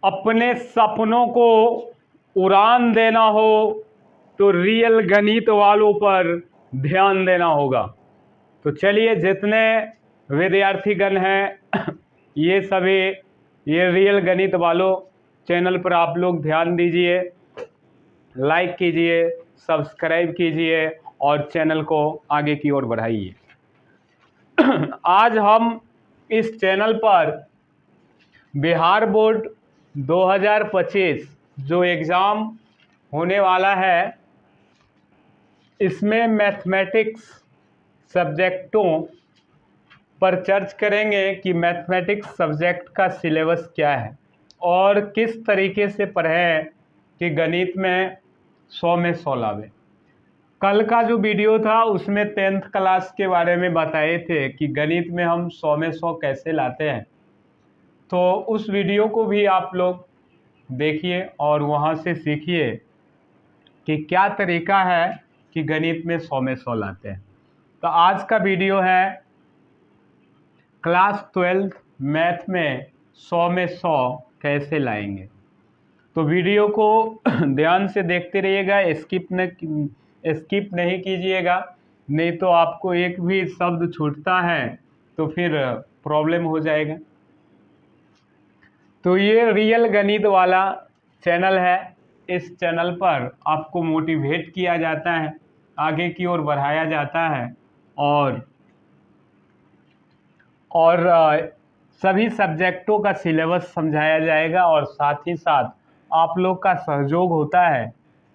अपने सपनों को उड़ान देना हो तो रियल गणित वालों पर ध्यान देना होगा। तो चलिए, जितने विद्यार्थीगण हैं ये सभी ये रियल गणित वालों चैनल पर आप लोग ध्यान दीजिए, लाइक कीजिए, सब्सक्राइब कीजिए और चैनल को आगे की ओर बढ़ाइए। आज हम इस चैनल पर बिहार बोर्ड 2025 जो एग्ज़ाम होने वाला है, इसमें मैथमेटिक्स सब्जेक्टों पर चर्चा करेंगे कि मैथमेटिक्स सब्जेक्ट का सिलेबस क्या है और किस तरीके से पढ़ें कि गणित में 100 में 100 लावें। कल का जो वीडियो था उसमें 10th क्लास के बारे में बताए थे कि गणित में हम 100 में 100 कैसे लाते हैं। तो उस वीडियो को भी आप लोग देखिए और वहाँ से सीखिए कि क्या तरीका है कि गणित में 100 में 100 लाते हैं। तो आज का वीडियो है क्लास 12th मैथ में 100 में 100 कैसे लाएंगे। तो वीडियो को ध्यान से देखते रहिएगा, स्किप नहीं कीजिएगा, नहीं तो आपको एक भी शब्द छूटता है तो फिर प्रॉब्लम हो जाएगा। तो ये रियल गणित वाला चैनल है। इस चैनल पर आपको मोटिवेट किया जाता है, आगे की ओर बढ़ाया जाता है और सभी सब्जेक्टों का सिलेबस समझाया जाएगा और साथ ही साथ आप लोग का सहयोग होता है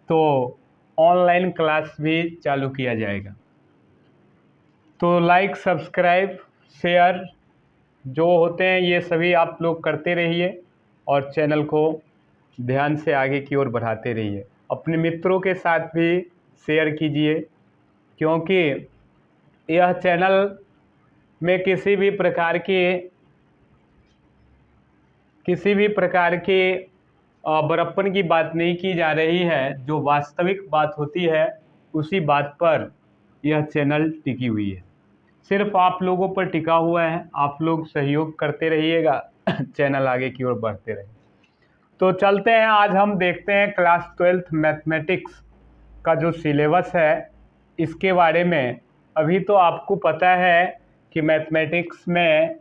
तो ऑनलाइन क्लास भी चालू किया जाएगा। तो लाइक, सब्सक्राइब, शेयर जो होते हैं ये सभी आप लोग करते रहिए और चैनल को ध्यान से आगे की ओर बढ़ाते रहिए। अपने मित्रों के साथ भी शेयर कीजिए, क्योंकि यह चैनल में किसी भी प्रकार की बड़प्पन की बात नहीं की जा रही है। जो वास्तविक बात होती है उसी बात पर यह चैनल टिकी हुई है, सिर्फ आप लोगों पर टिका हुआ है। आप लोग सहयोग करते रहिएगा, चैनल आगे की ओर बढ़ते रहे। तो चलते हैं, आज हम देखते हैं क्लास 12th मैथमेटिक्स का जो सिलेबस है इसके बारे में। अभी तो आपको पता है कि मैथमेटिक्स में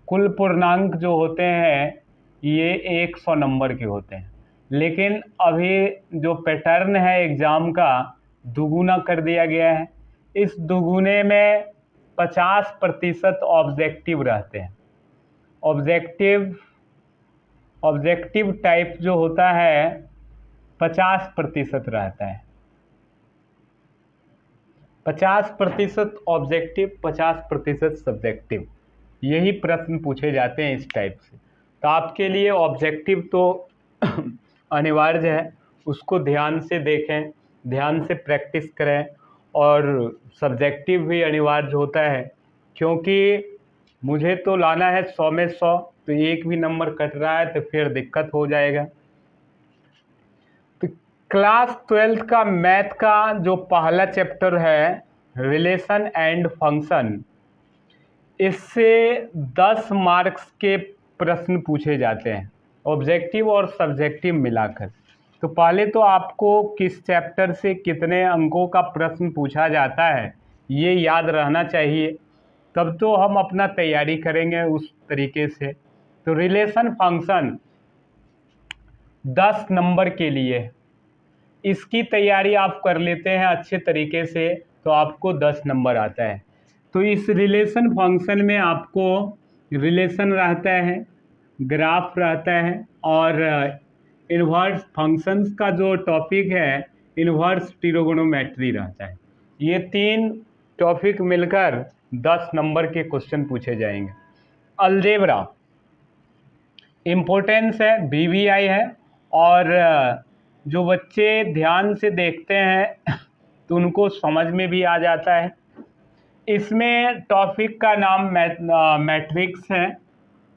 कुल पूर्णांक जो होते हैं ये 100 नंबर के होते हैं, लेकिन अभी जो पैटर्न है एग्ज़ाम का दुगुना कर दिया गया है। इस दुगुने में 50% ऑब्जेक्टिव रहते हैं। ऑब्जेक्टिव टाइप जो होता है 50% रहता है। 50% ऑब्जेक्टिव, 50% सब्जेक्टिव, यही प्रश्न पूछे जाते हैं इस टाइप से। तो आपके लिए ऑब्जेक्टिव तो अनिवार्य है, उसको ध्यान से देखें, ध्यान से प्रैक्टिस करें। और सब्जेक्टिव भी अनिवार्य होता है, क्योंकि मुझे तो लाना है 100 में 100, तो एक भी नंबर कट रहा है तो फिर दिक्कत हो जाएगा। तो क्लास 12th का मैथ का जो पहला चैप्टर है रिलेशन एंड फंक्शन, इससे 10 मार्क्स के प्रश्न पूछे जाते हैं, ऑब्जेक्टिव और सब्जेक्टिव मिलाकर। तो पहले तो आपको किस चैप्टर से कितने अंकों का प्रश्न पूछा जाता है ये याद रहना चाहिए, तब तो हम अपना तैयारी करेंगे उस तरीके से। तो रिलेशन फंक्शन 10 नंबर के लिए, इसकी तैयारी आप कर लेते हैं अच्छे तरीके से तो आपको 10 नंबर आता है। तो इस रिलेशन फंक्शन में आपको रिलेशन रहता है, ग्राफ रहता है और इन्वर्स फंक्शंस का जो टॉपिक है इन्वर्स ट्रिगोनोमेट्री रहता है। ये 3 टॉपिक मिलकर 10 नंबर के क्वेश्चन पूछे जाएंगे। अलजेब्रा इम्पोर्टेंस है, BVI है, और जो बच्चे ध्यान से देखते हैं तो उनको समझ में भी आ जाता है। इसमें टॉपिक का नाम मैट्रिक्स है,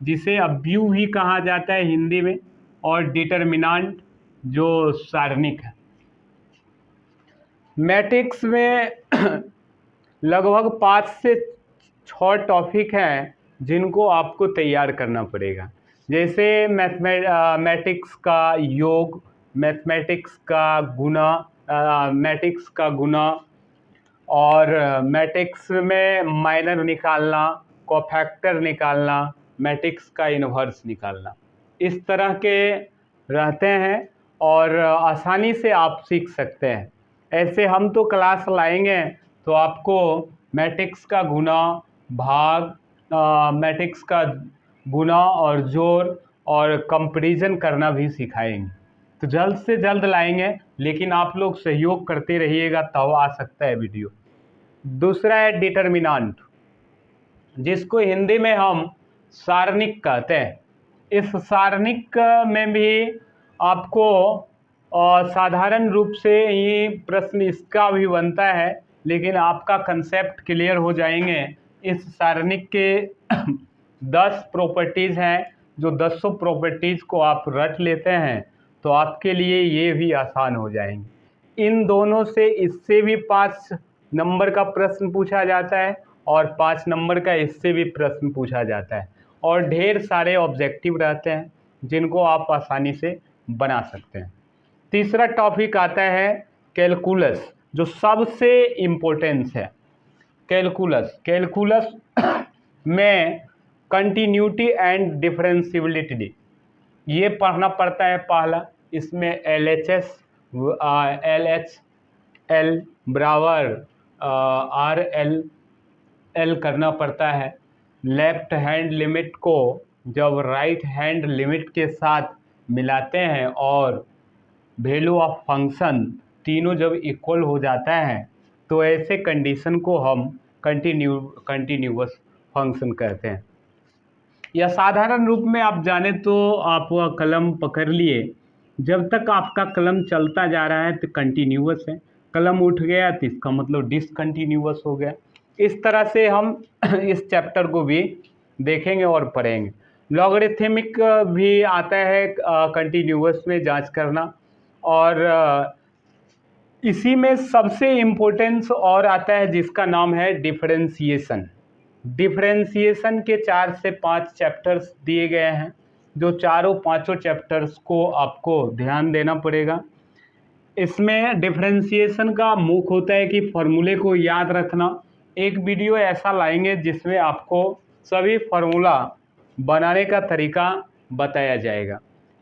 जिसे अव्यूह भी कहा जाता है हिंदी में, और डिटर्मिनेंट जो सारणिक है। मैट्रिक्स में लगभग 5 से 6 टॉपिक हैं जिनको आपको तैयार करना पड़ेगा। जैसे मैथमेटिक्स का योग, मैथमेटिक्स का गुना, मैट्रिक्स का गुना, और मैट्रिक्स में माइनर निकालना, कोफैक्टर निकालना, मैट्रिक्स का इन्वर्स निकालना, इस तरह के रहते हैं और आसानी से आप सीख सकते हैं। ऐसे हम तो क्लास लाएंगे तो आपको मैट्रिक्स का गुना, भाग, मैट्रिक्स का गुना और जोड़ और कंपैरिजन करना भी सिखाएंगे। तो जल्द से जल्द लाएंगे, लेकिन आप लोग सहयोग करते रहिएगा तब आ सकता है वीडियो। दूसरा है डिटर्मिनेंट, जिसको हिंदी में हम सारणिक कहते हैं। इस सारणिक में भी आपको साधारण रूप से ही प्रश्न इसका भी बनता है, लेकिन आपका कंसेप्ट क्लियर हो जाएंगे। इस सारणिक के 10 प्रॉपर्टीज़ हैं, जो 10 प्रॉपर्टीज़ को आप रट लेते हैं तो आपके लिए ये भी आसान हो जाएंगे। इन दोनों से इससे भी 5 नंबर का प्रश्न पूछा जाता है और 5 नंबर का इससे भी प्रश्न पूछा जाता है, और ढेर सारे ऑब्जेक्टिव रहते हैं जिनको आप आसानी से बना सकते हैं। तीसरा टॉपिक आता है कैलकुलस, जो सबसे इम्पोर्टेंस है। कैलकुलस में कंटिन्यूटी एंड डिफरेंशियबिलिटी ये पढ़ना पड़ता है पहला। इसमें LHL बराबर RL करना पड़ता है। लेफ्ट हैंड लिमिट को जब राइट हैंड लिमिट के साथ मिलाते हैं और वैल्यू ऑफ फंक्शन तीनों जब इक्वल हो जाता है तो ऐसे कंडीशन को हम कंटिन्यूअस फंक्शन कहते हैं। या साधारण रूप में आप जाने तो आप वह कलम पकड़ लिए, जब तक आपका कलम चलता जा रहा है तो कंटिन्यूअस है, कलम उठ गया तो इसका मतलब डिसकंटिन्यूअस हो गया। इस तरह से हम इस चैप्टर को भी देखेंगे और पढ़ेंगे। लॉगरिथमिक भी आता है कंटिन्यूअस में जांच करना, और इसी में सबसे इम्पोर्टेंस और आता है जिसका नाम है डिफरेंशिएशन। डिफरेंशिएशन के 4 से 5 चैप्टर्स दिए गए हैं, जो चारों पांचों चैप्टर्स को आपको ध्यान देना पड़ेगा। इसमें डिफरेंशिएशन का मुख्य होता है कि फॉर्मूले को याद रखना। एक वीडियो ऐसा लाएंगे जिसमें आपको सभी फार्मूला बनाने का तरीका बताया जाएगा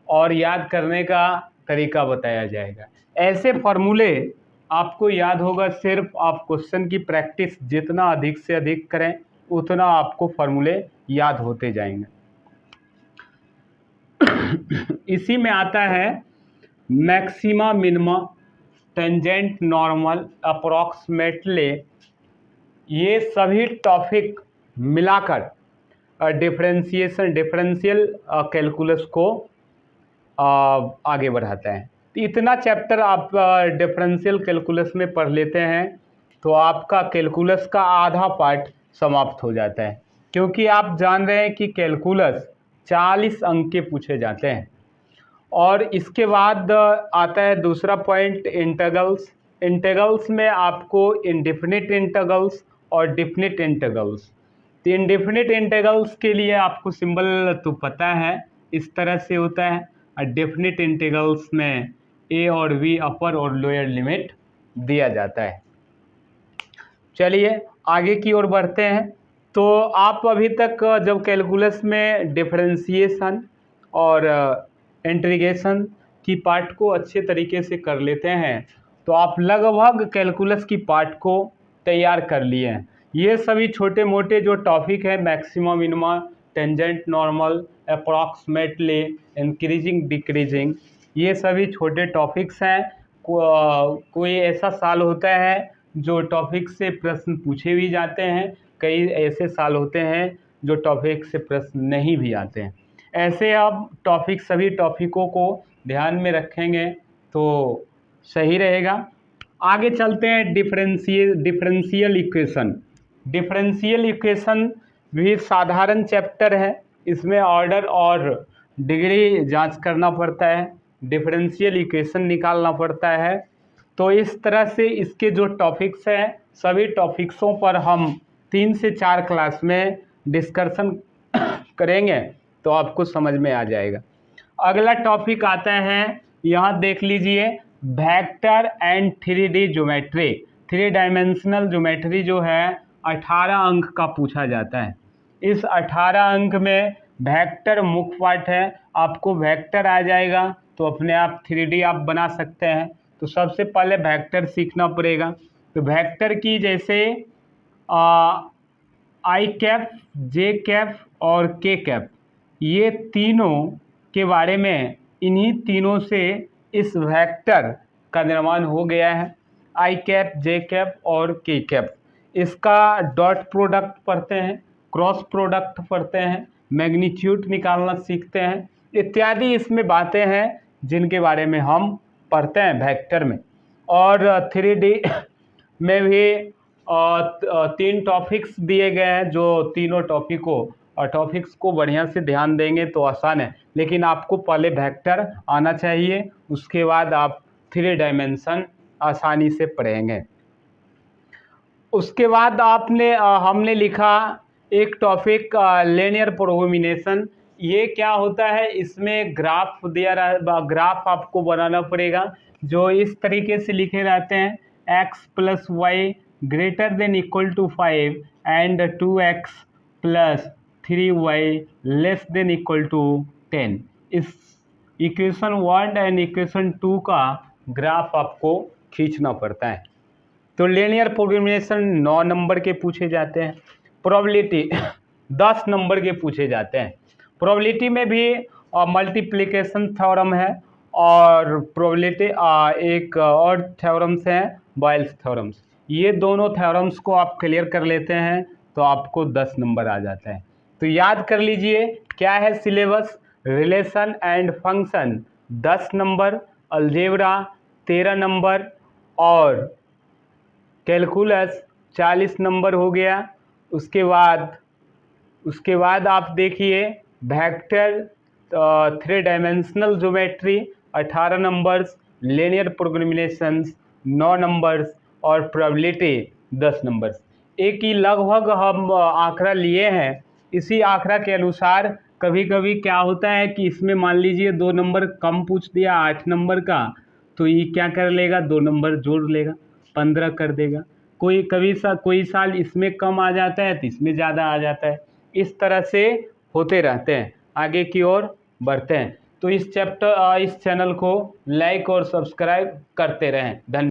और याद करने का तरीका बताया जाएगा। ऐसे फार्मूले आपको याद होगा सिर्फ आप क्वेश्चन की प्रैक्टिस जितना अधिक से अधिक करें उतना आपको फार्मूले याद होते जाएंगे। इसी में आता है maxima, minima, tangent, normal, approximately, ये सभी टॉपिक मिलाकर डिफरेंशियल कैलकुलस को आगे बढ़ाता है। तो इतना चैप्टर आप डिफरेंशियल कैलकुलस में पढ़ लेते हैं तो आपका कैलकुलस का आधा पार्ट समाप्त हो जाता है, क्योंकि आप जान रहे हैं कि कैलकुलस 40 अंक के पूछे जाते हैं। और इसके बाद आता है दूसरा पॉइंट इंटीग्रल्स। इंटीग्रल्स में आपको इंडेफिनिट इंटीग्रल्स और डेफिनिट इंटीग्रल्स। तो इंडेफिनिट इंटीग्रल्स के लिए आपको सिंबल तो पता है, इस तरह से होता है। और डेफिनिट इंटीग्रल्स में ए और बी अपर और लोअर लिमिट दिया जाता है। चलिए आगे की ओर बढ़ते हैं। तो आप अभी तक जब कैलकुलस में डिफरेंशिएशन और इंटीग्रेशन की पार्ट को अच्छे तरीके से कर लेते हैं तो आप लगभग कैलकुलस की पार्ट को तैयार कर लिए हैं। ये सभी छोटे मोटे जो टॉपिक हैं, maxima, minima, tangent, normal, approximately, increasing, decreasing, ये सभी छोटे टॉपिक्स हैं। कोई ऐसा साल होता है जो टॉपिक से प्रश्न पूछे भी जाते हैं, कई ऐसे साल होते हैं जो टॉपिक से प्रश्न नहीं भी आते हैं। ऐसे आप सभी टॉपिकों को ध्यान में रखेंगे तो सही रहेगा। आगे चलते हैं डिफरेंशियल इक्वेशन। डिफरेंशियल इक्वेशन भी साधारण चैप्टर है, इसमें ऑर्डर और डिग्री जांच करना पड़ता है, डिफरेंशियल इक्वेशन निकालना पड़ता है। तो इस तरह से इसके जो टॉपिक्स हैं सभी टॉपिक्सों पर हम 3 से 4 क्लास में डिस्कशन करेंगे तो आपको समझ में आ जाएगा। अगला टॉपिक आता है, यहाँ देख लीजिए, vector and 3D geometry. 3 dimensional geometry जो है 18 अंक का पूछा जाता है। इस 18 अंक में वेक्टर मुख्य पार्ट है। आपको वेक्टर आ जाएगा तो अपने आप 3D आप बना सकते हैं। तो सबसे पहले वेक्टर सीखना पड़ेगा। तो वेक्टर की जैसे आई कैप, जे कैप और के कैप, ये तीनों के बारे में, इन्हीं तीनों से इस वेक्टर का निर्माण हो गया है। आई कैप, जे कैप और के कैप, इसका डॉट प्रोडक्ट पढ़ते हैं, क्रॉस प्रोडक्ट पढ़ते हैं, मैग्नीट्यूड निकालना सीखते हैं, इत्यादि इसमें बातें हैं जिनके बारे में हम पढ़ते हैं वेक्टर में। और 3D में भी 3 टॉपिक्स दिए गए हैं, जो तीनों टॉपिक्स को बढ़िया से ध्यान देंगे तो आसान है। लेकिन आपको पहले वेक्टर आना चाहिए, उसके बाद आप 3 डायमेंशन आसानी से पढ़ेंगे। उसके बाद हमने लिखा एक टॉपिक लीनियर प्रोग्रामिनेशन। ये क्या होता है, इसमें ग्राफ दिया रहा, ग्राफ आपको बनाना पड़ेगा जो इस तरीके से लिखे रहते हैं, x + y greater than equal to 5 and 2x + 3y less than equal to 10। इस इक्वेशन 1 एंड इक्वेशन 2 का ग्राफ आपको खींचना पड़ता है। तो लीनियर प्रोग्रामिनेशन 9 नंबर के पूछे जाते हैं। प्रोबेबिलिटी 10 नंबर के पूछे जाते हैं। प्रोबेबिलिटी में भी मल्टीप्लिकेशन थ्योरम है और प्रोबेबिलिटी एक और थ्योरम्स हैं, बॉयल्स थ्योरम्स। ये दोनों थ्योरम्स को आप क्लियर कर लेते हैं तो आपको 10 नंबर आ जाता है। तो याद कर लीजिए क्या है syllabus. Relation and function 10 number, algebra 13 number और कैलकुलस 40 नंबर हो गया। उसके बाद आप देखिए vector 3 dimensional geometry 18 numbers, linear programmings 9 numbers और प्रोबेबिलिटी 10 नंबर्स। एक ही लगभग हम आंकड़ा लिए हैं। इसी आंकड़ा के अनुसार कभी कभी क्या होता है कि इसमें मान लीजिए 2 नंबर कम पूछ दिया 8 नंबर का, तो ये क्या कर लेगा, 2 नंबर जोड़ लेगा, 15 कर देगा। कोई साल इसमें कम आ जाता है तो इसमें ज़्यादा आ जाता है। इस तरह से होते रहते हैं, आगे की ओर बढ़ते हैं। तो इस चैनल को लाइक और सब्सक्राइब करते रहें। धन्यवाद।